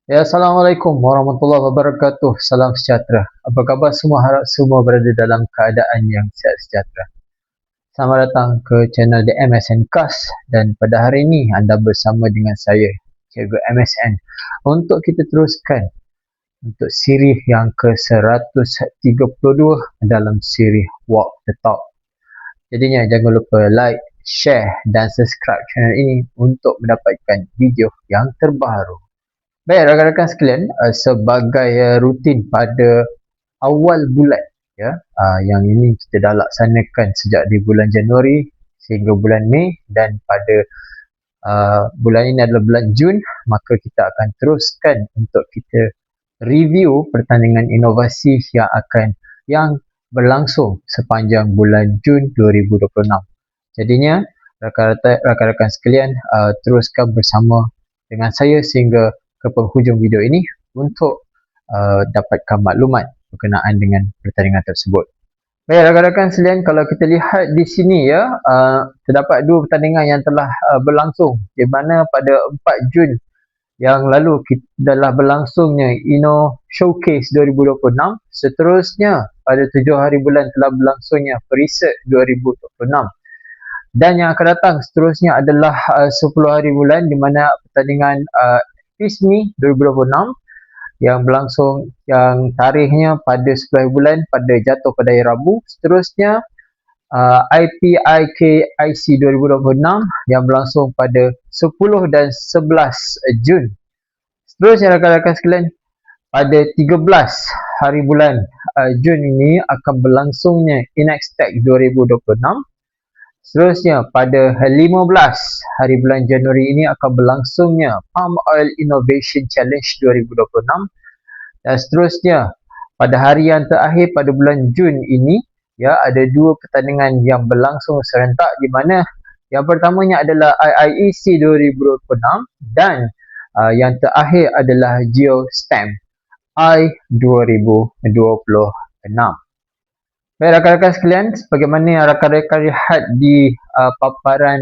Ya, Assalamualaikum warahmatullahi wabarakatuh. Salam sejahtera. Apa khabar semua? Harap semua berada dalam keadaan yang sihat sejahtera. Selamat datang ke channel The MSN Cast dan pada hari ini anda bersama dengan saya, Cikgu MSN, untuk kita teruskan untuk siri yang ke-132 dalam siri Walk the Talk. Jadinya jangan lupa like, share dan subscribe channel ini untuk mendapatkan video yang terbaru. Baik rakan-rakan sekalian, sebagai rutin pada awal bulan ya, yang ini kita dah laksanakan sejak di bulan Januari sehingga bulan Mei dan pada bulan ini adalah bulan Jun, maka kita akan teruskan untuk kita review pertandingan inovasi yang berlangsung sepanjang bulan Jun 2026. Jadinya rakan-rakan sekalian, teruskan bersama dengan saya sehingga ke penghujung video ini untuk dapatkan maklumat berkenaan dengan pertandingan tersebut. Baik rakan-rakan sekalian, kalau kita lihat di sini ya, terdapat dua pertandingan yang telah berlangsung, di mana pada 4 Jun yang lalu telah berlangsungnya Inno Showcase 2026. Seterusnya pada 7 hari bulan telah berlangsungnya Periset 2026. Dan yang akan datang seterusnya adalah 10 hari bulan di mana pertandingan FISMI 2026 yang berlangsung, yang tarikhnya pada 10 bulan jatuh pada hari Rabu. Seterusnya IPIKIC 2026 yang berlangsung pada 10 dan 11 Jun. Seterusnya rakan-rakan sekalian, pada 13 hari bulan Jun ini akan berlangsungnya INEXTEC 2026. Seterusnya pada 15 hari bulan Januari ini akan berlangsungnya Palm Oil Innovation Challenge 2026. Dan seterusnya pada hari yang terakhir pada bulan Jun ini ya, ada dua pertandingan yang berlangsung serentak, di mana yang pertamanya adalah IIEC 2026 dan yang terakhir adalah GeoStem I 2026. Baik rakan-rakan sekalian, sebagaimana yang rakan-rakan lihat di paparan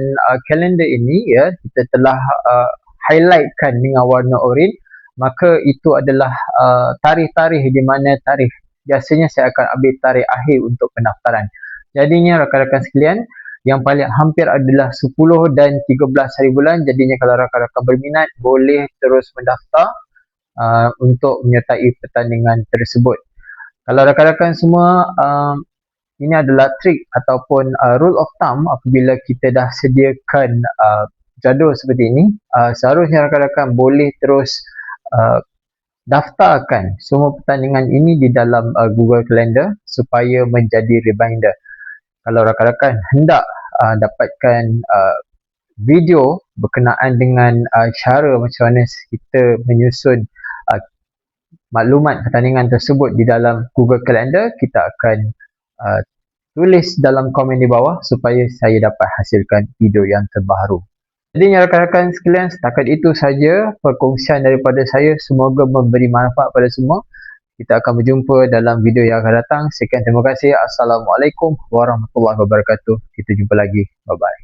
kalender ini ya, kita telah highlightkan dengan warna oranye, maka itu adalah tarikh-tarikh di mana tarikh biasanya saya akan ambil tarikh akhir untuk pendaftaran. Jadinya rakan-rakan sekalian, yang paling hampir adalah 10 dan 13 hari bulan. Jadinya kalau rakan-rakan berminat boleh terus mendaftar untuk menyertai pertandingan tersebut. Kalau rakan-rakan semua, ini adalah trik ataupun rule of thumb apabila kita dah sediakan jadual seperti ini, seharusnya rakan-rakan boleh terus daftarkan semua pertandingan ini di dalam Google Calendar supaya menjadi reminder. Kalau rakan-rakan hendak dapatkan video berkenaan dengan cara macam mana kita menyusun maklumat pertandingan tersebut di dalam Google Calendar, kita akan tulis dalam komen di bawah supaya saya dapat hasilkan video yang terbaru. Jadi rakan-rakan sekalian, setakat itu saja perkongsian daripada saya. Semoga memberi manfaat pada semua. Kita akan berjumpa dalam video yang akan datang. Sekian, terima kasih. Assalamualaikum warahmatullahi wabarakatuh. Kita jumpa lagi. Bye-bye.